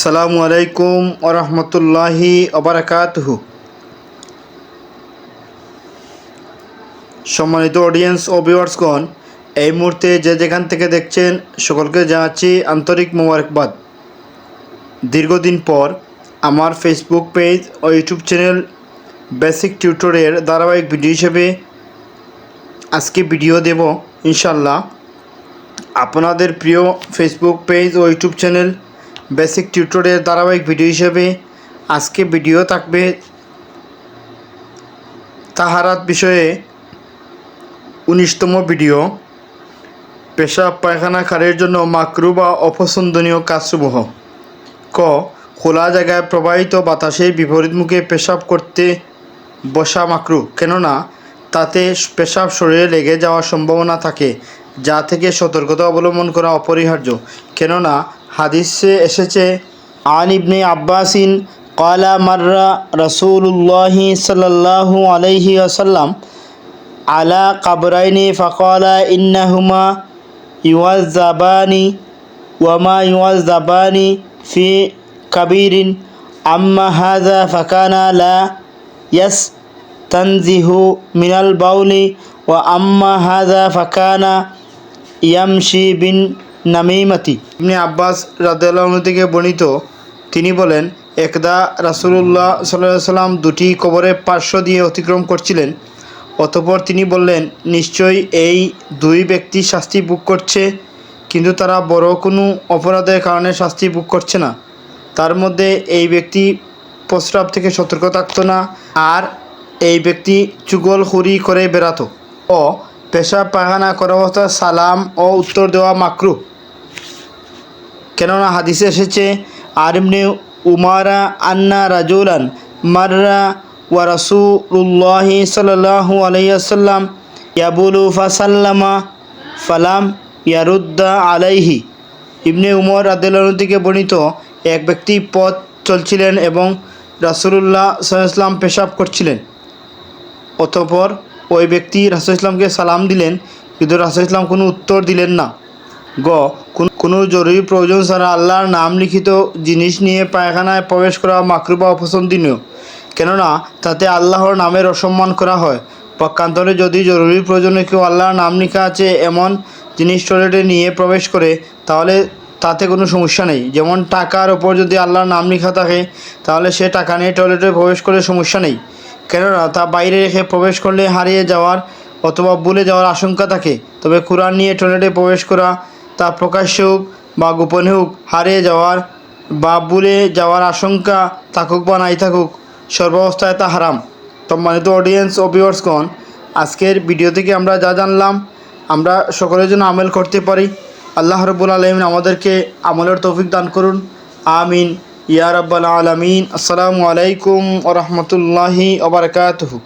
আসসালামু আলাইকুম ওয়া রাহমাতুল্লাহি ওয়া বারাকাতুহু। সম্মানিত অডিয়েন্স ও ভিউয়ার্সগণ, এই মুহূর্তে যে যেখান থেকে দেখছেন সকলকে জানাচ্ছি আন্তরিক মোবারকবাদ। দীর্ঘদিন পর আমার ফেসবুক পেজ ও ইউটিউব চ্যানেল বেসিক টিউটোরিয়াল ধারাবাহিক ভিডিও হিসেবে আজকে ভিডিও দেব ইনশাল্লাহ। আপনাদের প্রিয় ফেসবুক পেজ ও ইউটিউব চ্যানেল বেসিক টিউটোরিয়াল ধারাবাহিক ভিডিও হিসেবে আজকে ভিডিও থাকবে তাহারাত বিষয়ে 19তম ভিডিও। পেশাব পায়খানা কারের জন্য মাকরু বা অপছন্দনীয় কাজসমূহ। ক, খোলা জায়গায় প্রবাহিত বাতাসের বিপরীতমুখে পেশাব করতে বসা মাকরু, কেননা তাতে পেশাব শরীরে লেগে যাওয়ার সম্ভাবনা থাকে, যা থেকে সতর্কতা অবলম্বন করা অপরিহার্য। কেননা হাদিসে এসেছে, আন ইবনে আব্বাসিন ক্বালা মাররা রাসূলুল্লাহি সাল্লাল্লাহু আলাইহি ওয়াসাল্লাম আলা কাবরাইনি ফাকালা ইন্নাহুমা ইউআযাবানি ওয়া মা ইউআযাবানি ফি কাবীরিন আম্মা হাযা ফাকানা লা ইয়াস্তানজিহু মিনাল বাউলি ওয়া আম্মা হাযা ফাকানা ইয়ামশি বিন নামিমাতি। ইবনে আব্বাস রাদিয়াল্লাহু আনহু থেকে বর্ণিত, তিনি বলেন, একদা রাসূলুল্লাহ সাল্লাল্লাহু আলাইহি ওয়াসাল্লাম দুটি কবরের পার্শ্ব দিয়ে অতিক্রম করছিলেন। অতঃপর তিনি বললেন, নিশ্চয়ই এই দুই ব্যক্তি শাস্তি ভোগ করছে, কিন্তু তারা বড় কোনো অপরাধের কারণে শাস্তি ভোগ করছে না। তার মধ্যে এই ব্যক্তি প্রস্রাব থেকে সতর্ক থাকত না, আর এই ব্যক্তি চুগলখুরি করে বেড়াতো ও পেশাব পায়খানা করা অবস্থায় সালাম ও উত্তর দেওয়া মাকরু। কেননা হাদিসে এসেছে, আর ইবনে উমারা আন্না রাজুলান মাররা ওয়া রাসূলুল্লাহি সাল্লাল্লাহু আলাইহি ওয়াসাল্লাম ইয়াবুলু ফাসাল্লামা ফালাম ইয়ারুদ্দা আলাইহি। ইবনে উমর রাদিয়াল্লাহু আনহু থেকে বর্ণিত, এক ব্যক্তি পথ চলছিলেন এবং রাসূলুল্লাহ সাল্লাল্লাহু আলাইহি ওয়াসাল্লাম পেশাব করছিলেন। অতঃপর ওই ব্যক্তি রাসূল ইসলামকে সালাম দিলেন, কিন্তু রাসূল ইসলাম কোনো উত্তর দিলেন না। গ, কোনো জরুরি প্রয়োজন ছাড়া আল্লাহর নাম লিখিত জিনিস নিয়ে পায়খানায় প্রবেশ করা মাকরু বা অপছন্দনীয়, কেননা তাতে আল্লাহর নামের অসম্মান করা হয়। পক্ষান্তরে যদি জরুরি প্রয়োজনে কেউ আল্লাহর নাম লেখা আছে এমন জিনিস টয়লেটে নিয়ে প্রবেশ করে, তাহলে তাতে কোনো সমস্যা নেই। যেমন টাকার ওপর যদি আল্লাহর নাম লেখা থাকে, তাহলে সে টাকা নিয়ে টয়লেটে প্রবেশ করলে সমস্যা নেই, কেননা তা বাইরে রেখে প্রবেশ করলে হারিয়ে যাওয়ার অথবা ভুলে যাওয়ার আশঙ্কা থাকে। তবে কোরআন নিয়ে টয়লেটে প্রবেশ করা, তা প্রকাশ্যে হোক বা গোপনে হোক, হারিয়ে যাওয়ার বা ভুলে যাওয়ার আশঙ্কা থাকুক বা নাই থাকুক, সর্বাবস্থায় তা হারাম। সম্মানিত অডিয়েন্স ও ভিউয়ার্সগণ, আজকের ভিডিও থেকে আমরা যা জানলাম, আমরা সকলের জন্য আমল করতে পারি। আল্লাহ রাব্বুল আলামিন আমাদেরকে আমলের তৌফিক দান করুন, আমিন ইয়া রাব্বাল আলামিন। আসসালামু আলাইকুম ওয়া রাহমাতুল্লাহি ওয়া বারাকাতুহু।